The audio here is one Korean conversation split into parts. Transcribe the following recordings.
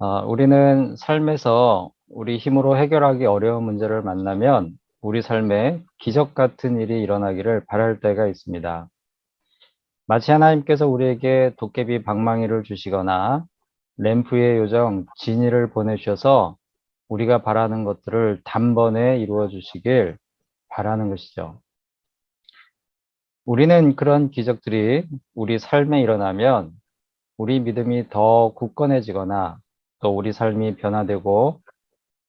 우리는 삶에서 우리 힘으로 해결하기 어려운 문제를 만나면 우리 삶에 기적 같은 일이 일어나기를 바랄 때가 있습니다. 마치 하나님께서 우리에게 도깨비 방망이를 주시거나 램프의 요정 지니를 보내주셔서 우리가 바라는 것들을 단번에 이루어 주시길 바라는 것이죠. 우리는 그런 기적들이 우리 삶에 일어나면 우리 믿음이 더 굳건해지거나 또 우리 삶이 변화되고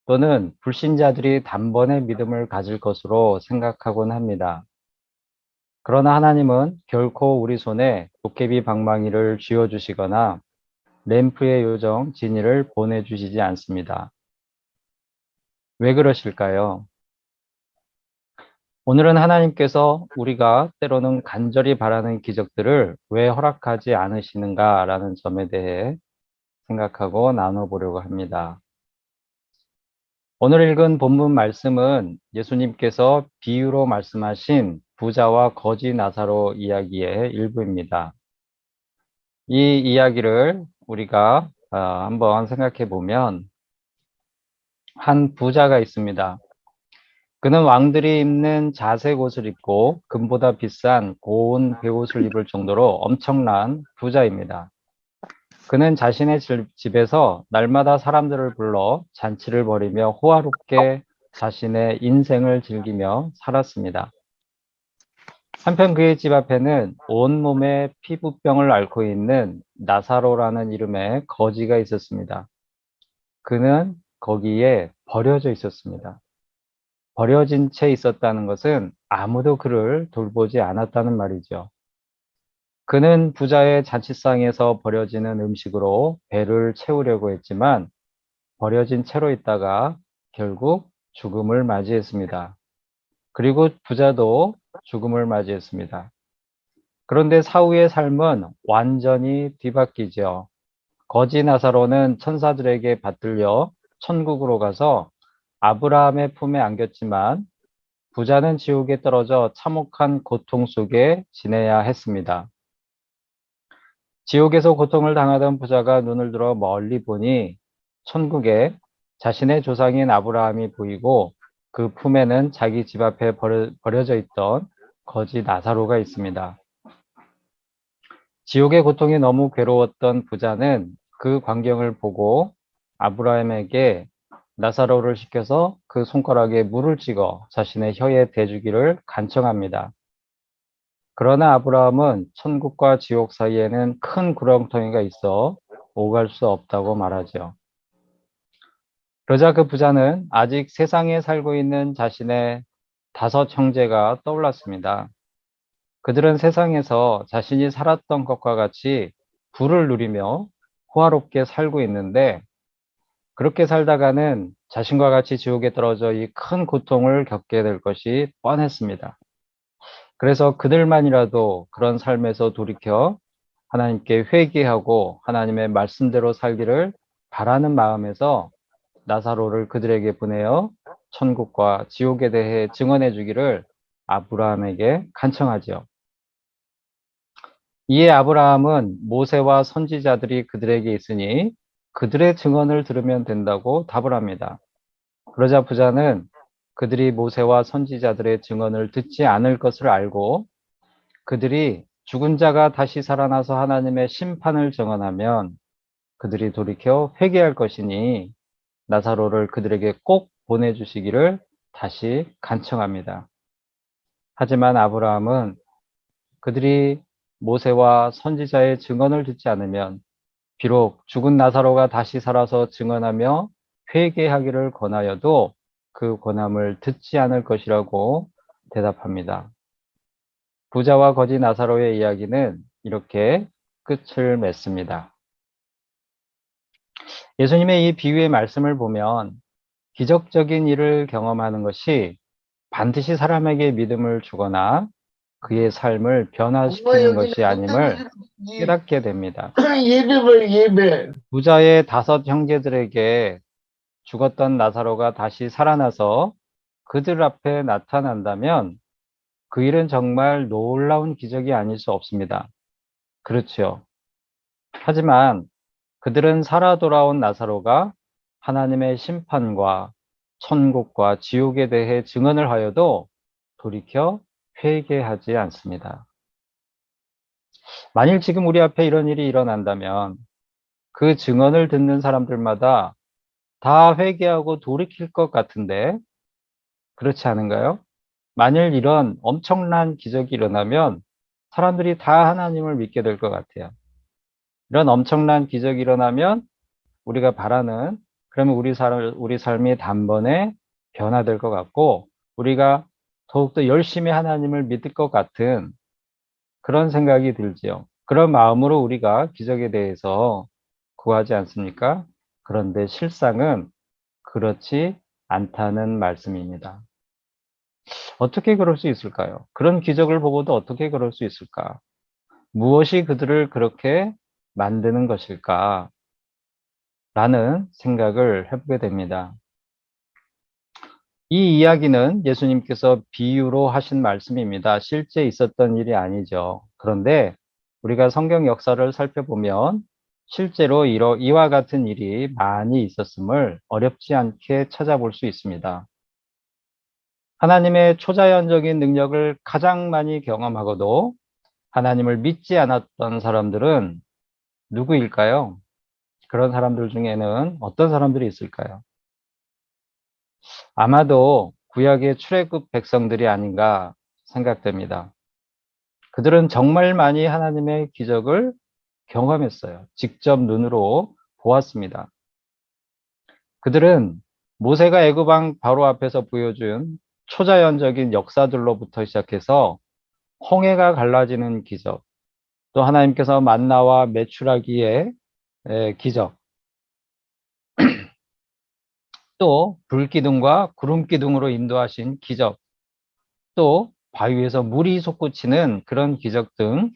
또는 불신자들이 단번에 믿음을 가질 것으로 생각하곤 합니다. 그러나 하나님은 결코 우리 손에 도깨비 방망이를 쥐어주시거나 램프의 요정 지니를 보내주시지 않습니다. 왜 그러실까요? 오늘은 하나님께서 우리가 때로는 간절히 바라는 기적들을 왜 허락하지 않으시는가라는 점에 대해 생각하고 나눠보려고 합니다. 오늘 읽은 본문 말씀은 예수님께서 비유로 말씀하신 부자와 거지 나사로 이야기의 일부입니다. 이 이야기를 우리가 한번 생각해 보면 한 부자가 있습니다. 그는 왕들이 입는 자색 옷을 입고 금보다 비싼 고운 베옷을 입을 정도로 엄청난 부자입니다. 그는 자신의 집에서 날마다 사람들을 불러 잔치를 벌이며 호화롭게 자신의 인생을 즐기며 살았습니다. 한편 그의 집 앞에는 온몸에 피부병을 앓고 있는 나사로라는 이름의 거지가 있었습니다. 그는 거기에 버려져 있었습니다. 버려진 채 있었다는 것은 아무도 그를 돌보지 않았다는 말이죠. 그는 부자의 잔치상에서 버려지는 음식으로 배를 채우려고 했지만 버려진 채로 있다가 결국 죽음을 맞이했습니다. 그리고 부자도 죽음을 맞이했습니다. 그런데 사후의 삶은 완전히 뒤바뀌죠. 거지 나사로는 천사들에게 받들려 천국으로 가서 아브라함의 품에 안겼지만 부자는 지옥에 떨어져 참혹한 고통 속에 지내야 했습니다. 지옥에서 고통을 당하던 부자가 눈을 들어 멀리 보니 천국에 자신의 조상인 아브라함이 보이고 그 품에는 자기 집 앞에 버려져 있던 거지 나사로가 있습니다. 지옥의 고통이 너무 괴로웠던 부자는 그 광경을 보고 아브라함에게 나사로를 시켜서 그 손가락에 물을 찍어 자신의 혀에 대주기를 간청합니다. 그러나 아브라함은 천국과 지옥 사이에는 큰 구렁텅이가 있어 오갈 수 없다고 말하죠. 그러자 그 부자는 아직 세상에 살고 있는 자신의 5형제가 떠올랐습니다. 그들은 세상에서 자신이 살았던 것과 같이 부를 누리며 호화롭게 살고 있는데 그렇게 살다가는 자신과 같이 지옥에 떨어져 이 큰 고통을 겪게 될 것이 뻔했습니다. 그래서 그들만이라도 그런 삶에서 돌이켜 하나님께 회개하고 하나님의 말씀대로 살기를 바라는 마음에서 나사로를 그들에게 보내어 천국과 지옥에 대해 증언해 주기를 아브라함에게 간청하죠. 이에 아브라함은 모세와 선지자들이 그들에게 있으니 그들의 증언을 들으면 된다고 답을 합니다. 그러자 부자는 그들이 모세와 선지자들의 증언을 듣지 않을 것을 알고 그들이 죽은 자가 다시 살아나서 하나님의 심판을 정언하면 그들이 돌이켜 회개할 것이니 나사로를 그들에게 꼭 보내주시기를 다시 간청합니다. 하지만 아브라함은 그들이 모세와 선지자의 증언을 듣지 않으면 비록 죽은 나사로가 다시 살아서 증언하며 회개하기를 권하여도 그 권함을 듣지 않을 것이라고 대답합니다. 부자와 거지 나사로의 이야기는 이렇게 끝을 맺습니다. 예수님의 이 비유의 말씀을 보면 기적적인 일을 경험하는 것이 반드시 사람에게 믿음을 주거나 그의 삶을 엄마 변화시키는 여기는 것이 아님을 이 깨닫게 됩니다. 예배를 예배. 부자의 5형제들에게 죽었던 나사로가 다시 살아나서 그들 앞에 나타난다면 그 일은 정말 놀라운 기적이 아닐 수 없습니다. 그렇죠. 하지만 그들은 살아 돌아온 나사로가 하나님의 심판과 천국과 지옥에 대해 증언을 하여도 돌이켜 회개하지 않습니다. 만일 지금 우리 앞에 이런 일이 일어난다면 그 증언을 듣는 사람들마다 다 회개하고 돌이킬 것 같은데 그렇지 않은가요? 만일 이런 엄청난 기적이 일어나면 사람들이 다 하나님을 믿게 될 것 같아요. 이런 엄청난 기적이 일어나면 우리가 바라는 그러면 우리 삶이 단번에 변화될 것 같고 우리가 더욱더 열심히 하나님을 믿을 것 같은 그런 생각이 들지요. 그런 마음으로 우리가 기적에 대해서 구하지 않습니까? 그런데 실상은 그렇지 않다는 말씀입니다. 어떻게 그럴 수 있을까요? 그런 기적을 보고도 어떻게 그럴 수 있을까? 무엇이 그들을 그렇게 만드는 것일까? 라는 생각을 해보게 됩니다. 이 이야기는 예수님께서 비유로 하신 말씀입니다. 실제 있었던 일이 아니죠. 그런데 우리가 성경 역사를 살펴보면 실제로 이와 같은 일이 많이 있었음을 어렵지 않게 찾아볼 수 있습니다. 하나님의 초자연적인 능력을 가장 많이 경험하고도 하나님을 믿지 않았던 사람들은 누구일까요? 그런 사람들 중에는 어떤 사람들이 있을까요? 아마도 구약의 출애굽 백성들이 아닌가 생각됩니다. 그들은 정말 많이 하나님의 기적을 경험했어요. 직접 눈으로 보았습니다. 그들은 모세가 애굽 왕 바로 앞에서 보여준 초자연적인 역사들로부터 시작해서 홍해가 갈라지는 기적, 또 하나님께서 만나와 메추라기의 기적, 또 불기둥과 구름기둥으로 인도하신 기적, 또 바위에서 물이 솟구치는 그런 기적 등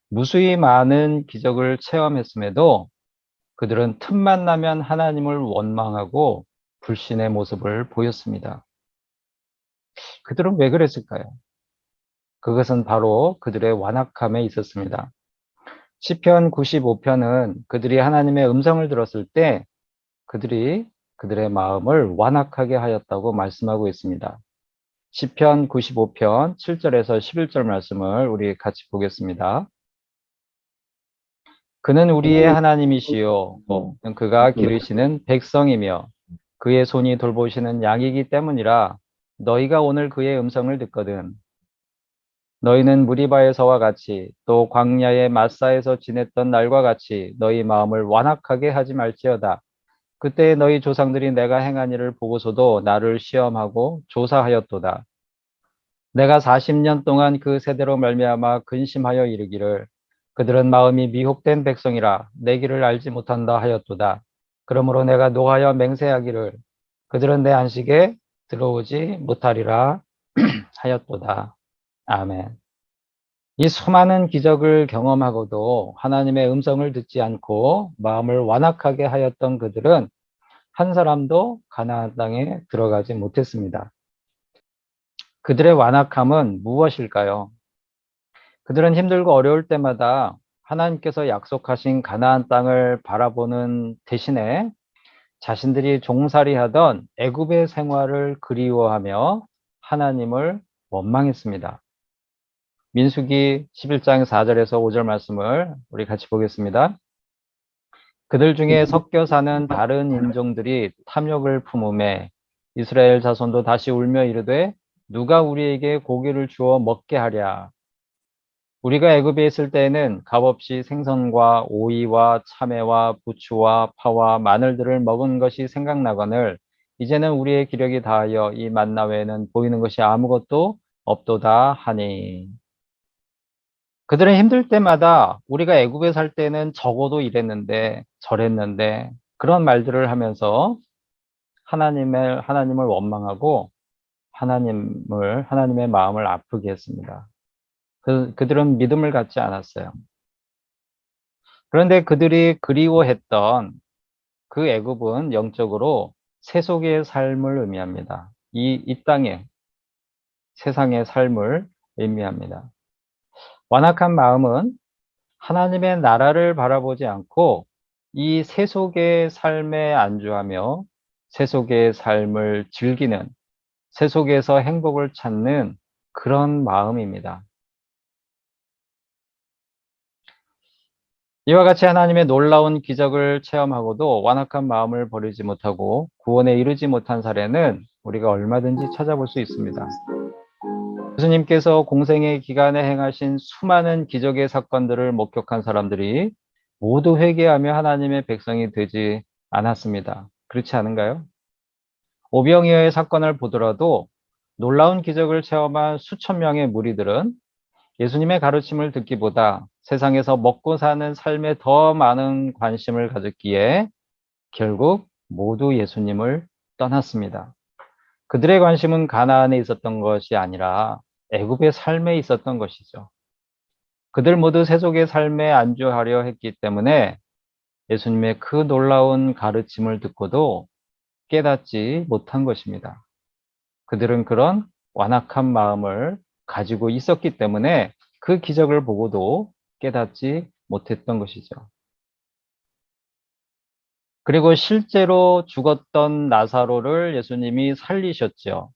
무수히 많은 기적을 체험했음에도 그들은 틈만 나면 하나님을 원망하고 불신의 모습을 보였습니다. 그들은 왜 그랬을까요? 그것은 바로 그들의 완악함에 있었습니다. 시편 95편은 그들이 하나님의 음성을 들었을 때 그들이 그들의 마음을 완악하게 하였다고 말씀하고 있습니다. 시편 95편 7절에서 11절 말씀을 우리 같이 보겠습니다. 그는 우리의 하나님이시요 그가 기르시는 백성이며 그의 손이 돌보시는 양이기 때문이라 너희가 오늘 그의 음성을 듣거든 너희는 무리바에서와 같이 또 광야의 마사에서 지냈던 날과 같이 너희 마음을 완악하게 하지 말지어다. 그때 너희 조상들이 내가 행한 일을 보고서도 나를 시험하고 조사하였도다. 내가 40년 동안 그 세대로 말미암아 근심하여 이르기를 그들은 마음이 미혹된 백성이라 내 길을 알지 못한다 하였도다. 그러므로 내가 노하여 맹세하기를 그들은 내 안식에 들어오지 못하리라 하였도다. 아멘. 이 수많은 기적을 경험하고도 하나님의 음성을 듣지 않고 마음을 완악하게 하였던 그들은 한 사람도 가나안 땅에 들어가지 못했습니다. 그들의 완악함은 무엇일까요? 그들은 힘들고 어려울 때마다 하나님께서 약속하신 가나안 땅을 바라보는 대신에 자신들이 종살이하던 애굽의 생활을 그리워하며 하나님을 원망했습니다. 민수기 11장 4절에서 5절 말씀을 우리 같이 보겠습니다. 그들 중에 섞여 사는 다른 인종들이 탐욕을 품음에 이스라엘 자손도 다시 울며 이르되 누가 우리에게 고기를 주어 먹게 하랴. 우리가 애굽에 있을 때에는 값없이 생선과 오이와 참외와 부추와 파와 마늘들을 먹은 것이 생각나거늘 이제는 우리의 기력이 다하여 이 만나 외에는 보이는 것이 아무것도 없도다 하니. 그들은 힘들 때마다 우리가 애굽에 살 때는 적어도 이랬는데 저랬는데 그런 말들을 하면서 하나님을 원망하고 하나님의 마음을 아프게 했습니다. 그들은 믿음을 갖지 않았어요. 그런데 그들이 그리워했던 그 애굽은 영적으로 세속의 삶을 의미합니다. 이 땅의 세상의 삶을 의미합니다. 완악한 마음은 하나님의 나라를 바라보지 않고 이 세속의 삶에 안주하며 세속의 삶을 즐기는, 세속에서 행복을 찾는 그런 마음입니다. 이와 같이 하나님의 놀라운 기적을 체험하고도 완악한 마음을 버리지 못하고 구원에 이르지 못한 사례는 우리가 얼마든지 찾아볼 수 있습니다. 예수님께서 공생의 기간에 행하신 수많은 기적의 사건들을 목격한 사람들이 모두 회개하며 하나님의 백성이 되지 않았습니다. 그렇지 않은가요? 오병이어의 사건을 보더라도 놀라운 기적을 체험한 수천 명의 무리들은 예수님의 가르침을 듣기보다 세상에서 먹고 사는 삶에 더 많은 관심을 가졌기에 결국 모두 예수님을 떠났습니다. 그들의 관심은 가나안에 있었던 것이 아니라 애굽의 삶에 있었던 것이죠. 그들 모두 세속의 삶에 안주하려 했기 때문에 예수님의 그 놀라운 가르침을 듣고도 깨닫지 못한 것입니다. 그들은 그런 완악한 마음을 가지고 있었기 때문에 그 기적을 보고도 깨닫지 못했던 것이죠. 그리고 실제로 죽었던 나사로를 예수님이 살리셨죠.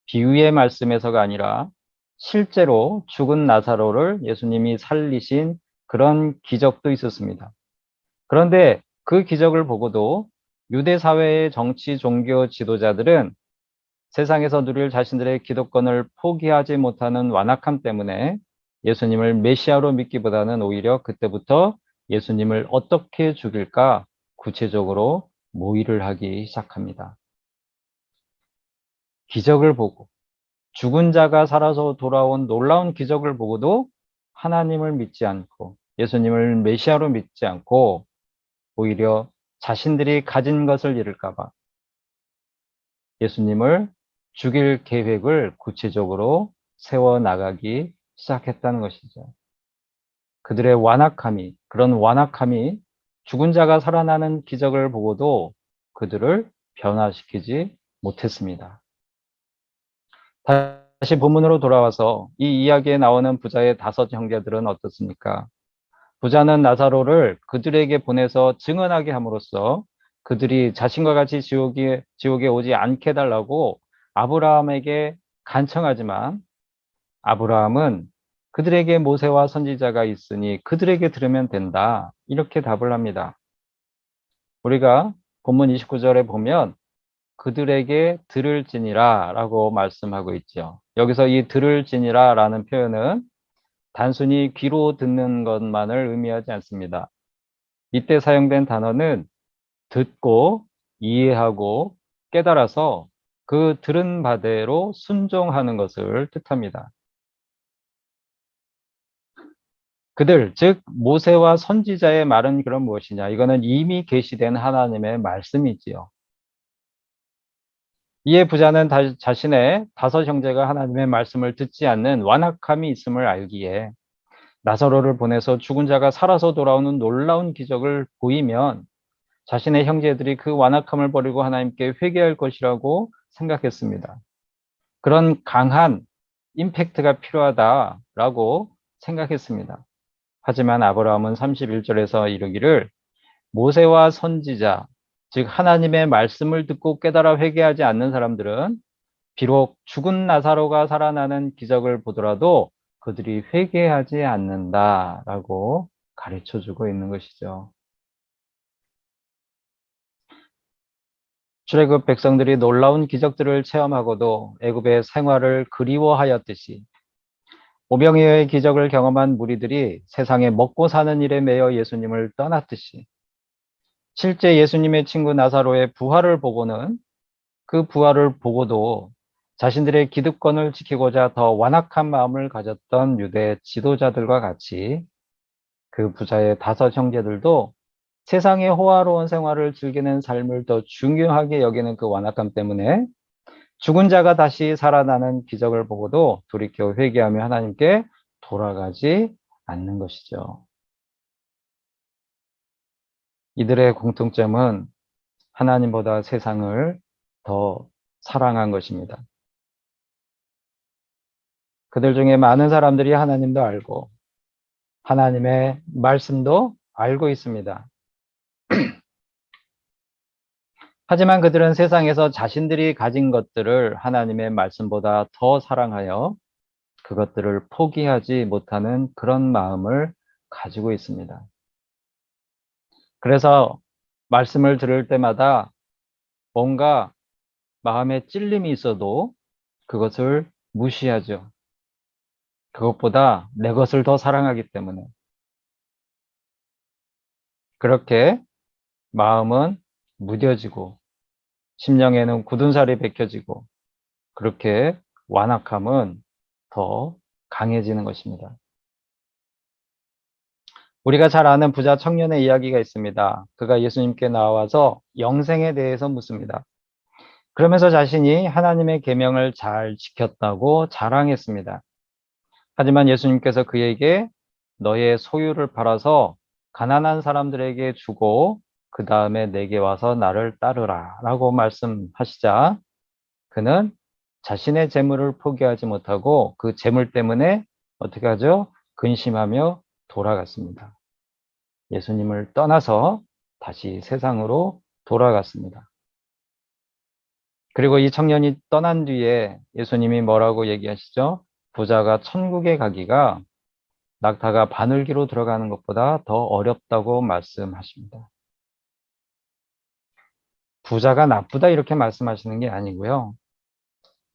비유의 말씀에서가 아니라 실제로 죽은 나사로를 예수님이 살리신 그런 기적도 있었습니다. 그런데 그 기적을 보고도 유대 사회의 정치, 종교 지도자들은 세상에서 누릴 자신들의 기득권을 포기하지 못하는 완악함 때문에 예수님을 메시아로 믿기보다는 오히려 그때부터 예수님을 어떻게 죽일까 구체적으로 모의를 하기 시작합니다. 기적을 보고 죽은 자가 살아서 돌아온 놀라운 기적을 보고도 하나님을 믿지 않고 예수님을 메시아로 믿지 않고 오히려 자신들이 가진 것을 잃을까 봐 예수님을 죽일 계획을 구체적으로 세워나가기 시작했다는 것이죠. 그들의 완악함이, 그런 완악함이 죽은 자가 살아나는 기적을 보고도 그들을 변화시키지 못했습니다. 다시 본문으로 돌아와서 이 이야기에 나오는 부자의 5 형제들은 어떻습니까? 부자는 나사로를 그들에게 보내서 증언하게 함으로써 그들이 자신과 같이 지옥에 오지 않게 해달라고 아브라함에게 간청하지만 아브라함은 그들에게 모세와 선지자가 있으니 그들에게 들으면 된다. 이렇게 답을 합니다. 우리가 본문 29절에 보면 그들에게 들을지니라 라고 말씀하고 있죠. 여기서 이 들을지니라 라는 표현은 단순히 귀로 듣는 것만을 의미하지 않습니다. 이때 사용된 단어는 듣고 이해하고 깨달아서 그 들은 바대로 순종하는 것을 뜻합니다. 그들, 즉 모세와 선지자의 말은 그럼 무엇이냐? 이거는 이미 계시된 하나님의 말씀이지요. 이에 부자는 자신의 5 형제가 하나님의 말씀을 듣지 않는 완악함이 있음을 알기에 나사로를 보내서 죽은 자가 살아서 돌아오는 놀라운 기적을 보이면 자신의 형제들이 그 완악함을 버리고 하나님께 회개할 것이라고 생각했습니다. 그런 강한 임팩트가 필요하다라고 생각했습니다. 하지만 아브라함은 31절에서 이르기를 모세와 선지자, 즉 하나님의 말씀을 듣고 깨달아 회개하지 않는 사람들은 비록 죽은 나사로가 살아나는 기적을 보더라도 그들이 회개하지 않는다라고 가르쳐주고 있는 것이죠. 출애굽 백성들이 놀라운 기적들을 체험하고도 애굽의 생활을 그리워하였듯이 오병이어의 기적을 경험한 무리들이 세상에 먹고 사는 일에 매여 예수님을 떠났듯이 실제 예수님의 친구 나사로의 부활을 보고는 그 부활을 보고도 자신들의 기득권을 지키고자 더 완악한 마음을 가졌던 유대 지도자들과 같이 그 부자의 5 형제들도 세상의 호화로운 생활을 즐기는 삶을 더 중요하게 여기는 그 완악함 때문에 죽은 자가 다시 살아나는 기적을 보고도 돌이켜 회개하며 하나님께 돌아가지 않는 것이죠. 이들의 공통점은 하나님보다 세상을 더 사랑한 것입니다. 그들 중에 많은 사람들이 하나님도 알고 하나님의 말씀도 알고 있습니다. 하지만 그들은 세상에서 자신들이 가진 것들을 하나님의 말씀보다 더 사랑하여 그것들을 포기하지 못하는 그런 마음을 가지고 있습니다. 그래서 말씀을 들을 때마다 뭔가 마음에 찔림이 있어도 그것을 무시하죠. 그것보다 내 것을 더 사랑하기 때문에. 그렇게 마음은 무뎌지고 심령에는 굳은 살이 벗겨지고 그렇게 완악함은 더 강해지는 것입니다. 우리가 잘 아는 부자 청년의 이야기가 있습니다. 그가 예수님께 나와서 영생에 대해서 묻습니다. 그러면서 자신이 하나님의 계명을 잘 지켰다고 자랑했습니다. 하지만 예수님께서 그에게 너의 소유를 팔아서 가난한 사람들에게 주고 그 다음에 내게 와서 나를 따르라 라고 말씀하시자 그는 자신의 재물을 포기하지 못하고 그 재물 때문에 어떻게 하죠? 근심하며 돌아갔습니다. 예수님을 떠나서 다시 세상으로 돌아갔습니다. 그리고 이 청년이 떠난 뒤에 예수님이 뭐라고 얘기하시죠? 부자가 천국에 가기가 낙타가 바늘기로 들어가는 것보다 더 어렵다고 말씀하십니다. 부자가 나쁘다 이렇게 말씀하시는 게 아니고요.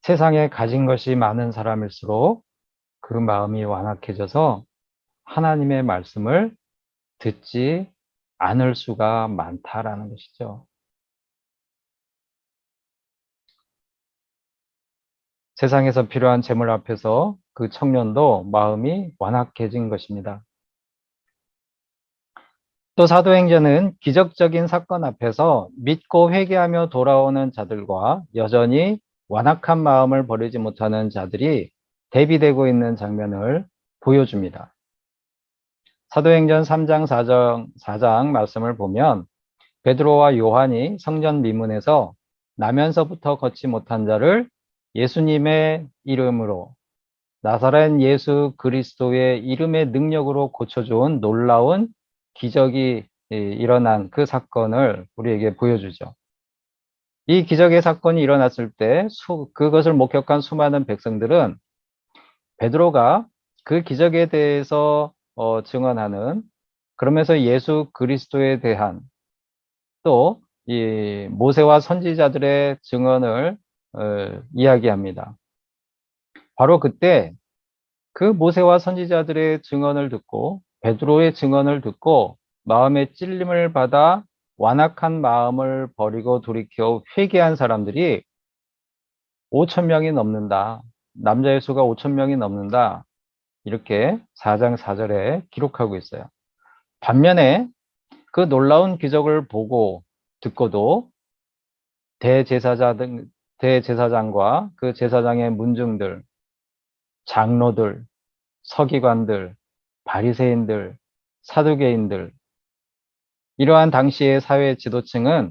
세상에 가진 것이 많은 사람일수록 그 마음이 완악해져서 하나님의 말씀을 듣지 않을 수가 많다라는 것이죠. 세상에서 필요한 재물 앞에서 그 청년도 마음이 완악해진 것입니다. 또 사도행전은 기적적인 사건 앞에서 믿고 회개하며 돌아오는 자들과 여전히 완악한 마음을 버리지 못하는 자들이 대비되고 있는 장면을 보여줍니다. 사도행전 3장 4장 말씀을 보면 베드로와 요한이 성전 미문에서 나면서부터 걷지 못한 자를 예수님의 이름으로 나사렛 예수 그리스도의 이름의 능력으로 고쳐주은 놀라운 기적이 일어난 그 사건을 우리에게 보여주죠. 이 기적의 사건이 일어났을 때 그것을 목격한 수많은 백성들은 베드로가 그 기적에 대해서 증언하는 그러면서 예수 그리스도에 대한 또 이 모세와 선지자들의 증언을 이야기합니다. 바로 그때 그 모세와 선지자들의 증언을 듣고 베드로의 증언을 듣고 마음의 찔림을 받아 완악한 마음을 버리고 돌이켜 회개한 사람들이 5천 명이 넘는다. 남자의 수가 5천 명이 넘는다. 이렇게 4장 4절에 기록하고 있어요. 반면에 그 놀라운 기적을 보고 듣고도 대제사장과 그 제사장의 문중들, 장로들, 서기관들, 바리새인들, 사두개인들 이러한 당시의 사회 지도층은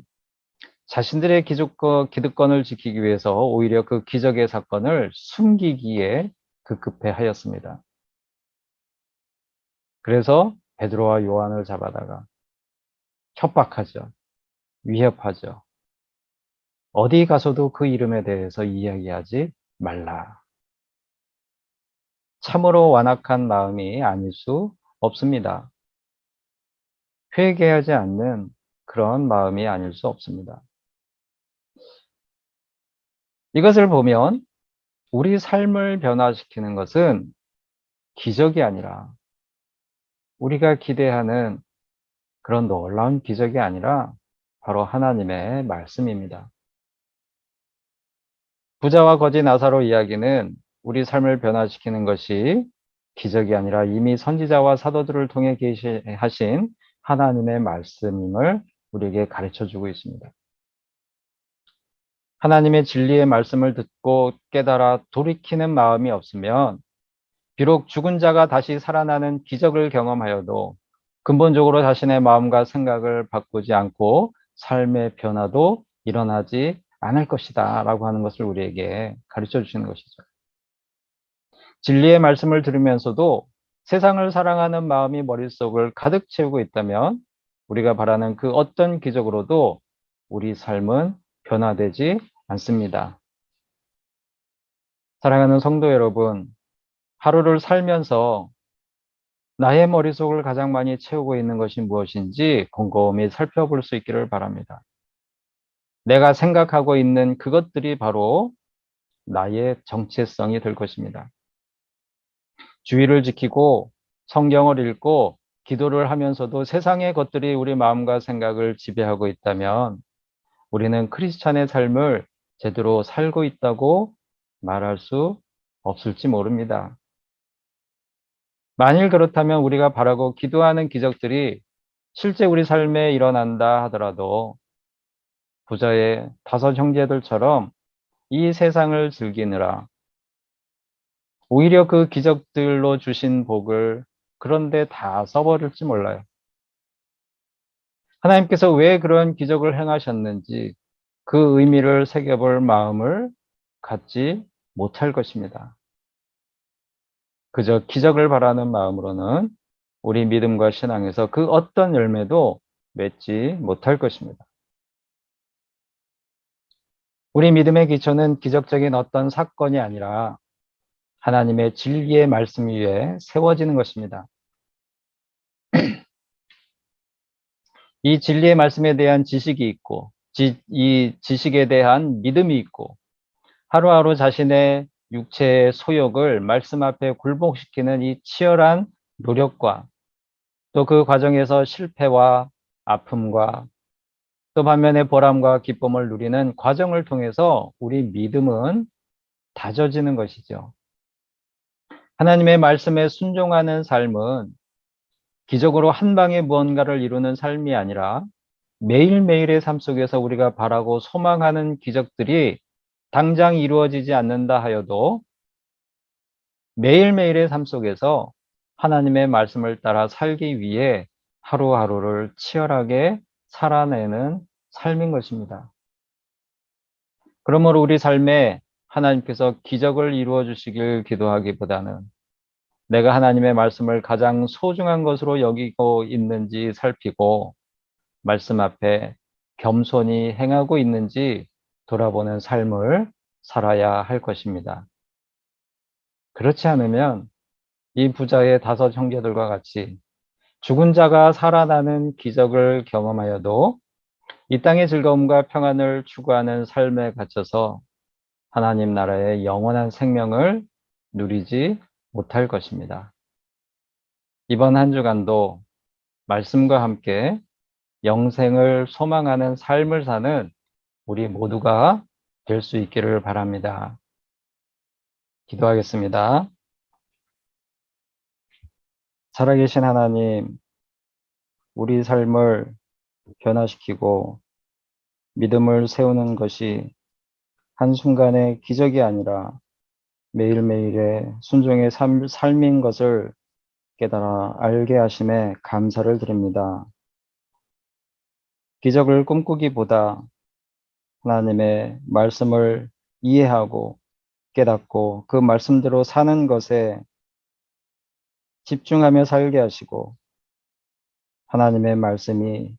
자신들의 기득권을 지키기 위해서 오히려 그 기적의 사건을 숨기기에 급급해 하였습니다. 그래서 베드로와 요한을 잡아다가 협박하죠. 위협하죠. 어디 가서도 그 이름에 대해서 이야기하지 말라. 참으로 완악한 마음이 아닐 수 없습니다. 회개하지 않는 그런 마음이 아닐 수 없습니다. 이것을 보면 우리 삶을 변화시키는 것은 기적이 아니라 우리가 기대하는 그런 놀라운 기적이 아니라 바로 하나님의 말씀입니다. 부자와 거지 나사로 이야기는 우리 삶을 변화시키는 것이 기적이 아니라 이미 선지자와 사도들을 통해 계시하신 하나님의 말씀임을 우리에게 가르쳐 주고 있습니다. 하나님의 진리의 말씀을 듣고 깨달아 돌이키는 마음이 없으면 비록 죽은 자가 다시 살아나는 기적을 경험하여도 근본적으로 자신의 마음과 생각을 바꾸지 않고 삶의 변화도 일어나지 않을 것이다 라고 하는 것을 우리에게 가르쳐 주시는 것이죠. 진리의 말씀을 들으면서도 세상을 사랑하는 마음이 머릿속을 가득 채우고 있다면 우리가 바라는 그 어떤 기적으로도 우리 삶은 변화되지 않습니다. 사랑하는 성도 여러분, 하루를 살면서 나의 머릿속을 가장 많이 채우고 있는 것이 무엇인지 곰곰이 살펴볼 수 있기를 바랍니다. 내가 생각하고 있는 그것들이 바로 나의 정체성이 될 것입니다. 주의를 지키고 성경을 읽고 기도를 하면서도 세상의 것들이 우리 마음과 생각을 지배하고 있다면 우리는 크리스찬의 삶을 제대로 살고 있다고 말할 수 없을지 모릅니다. 만일 그렇다면 우리가 바라고 기도하는 기적들이 실제 우리 삶에 일어난다 하더라도 부자의 5 형제들처럼 이 세상을 즐기느라 오히려 그 기적들로 주신 복을 그런데 다 써버릴지 몰라요. 하나님께서 왜 그런 기적을 행하셨는지 그 의미를 새겨볼 마음을 갖지 못할 것입니다. 그저 기적을 바라는 마음으로는 우리 믿음과 신앙에서 그 어떤 열매도 맺지 못할 것입니다. 우리 믿음의 기초는 기적적인 어떤 사건이 아니라 하나님의 진리의 말씀 위에 세워지는 것입니다. 이 진리의 말씀에 대한 지식이 있고, 이 지식에 대한 믿음이 있고, 하루하루 자신의 육체의 소욕을 말씀 앞에 굴복시키는 이 치열한 노력과 또 그 과정에서 실패와 아픔과 또 반면에 보람과 기쁨을 누리는 과정을 통해서 우리 믿음은 다져지는 것이죠. 하나님의 말씀에 순종하는 삶은 기적으로 한 방에 무언가를 이루는 삶이 아니라 매일매일의 삶 속에서 우리가 바라고 소망하는 기적들이 당장 이루어지지 않는다 하여도 매일매일의 삶 속에서 하나님의 말씀을 따라 살기 위해 하루하루를 치열하게 살아내는 삶인 것입니다. 그러므로 우리 삶에 하나님께서 기적을 이루어 주시길 기도하기보다는 내가 하나님의 말씀을 가장 소중한 것으로 여기고 있는지 살피고 말씀 앞에 겸손히 행하고 있는지 돌아보는 삶을 살아야 할 것입니다. 그렇지 않으면 이 부자의 5 형제들과 같이 죽은 자가 살아나는 기적을 경험하여도 이 땅의 즐거움과 평안을 추구하는 삶에 갇혀서 하나님 나라의 영원한 생명을 누리지 못할 것입니다. 이번 한 주간도 말씀과 함께 영생을 소망하는 삶을 사는 우리 모두가 될 수 있기를 바랍니다. 기도하겠습니다. 살아계신 하나님, 우리 삶을 변화시키고 믿음을 세우는 것이 한순간의 기적이 아니라 매일매일의 순종의 삶인 것을 깨달아 알게 하심에 감사를 드립니다. 기적을 꿈꾸기보다 하나님의 말씀을 이해하고 깨닫고 그 말씀대로 사는 것에 집중하며 살게 하시고 하나님의 말씀이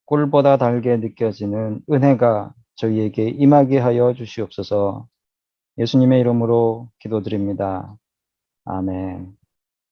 꿀보다 달게 느껴지는 은혜가 저희에게 임하게 하여 주시옵소서. 예수님의 이름으로 기도드립니다. 아멘.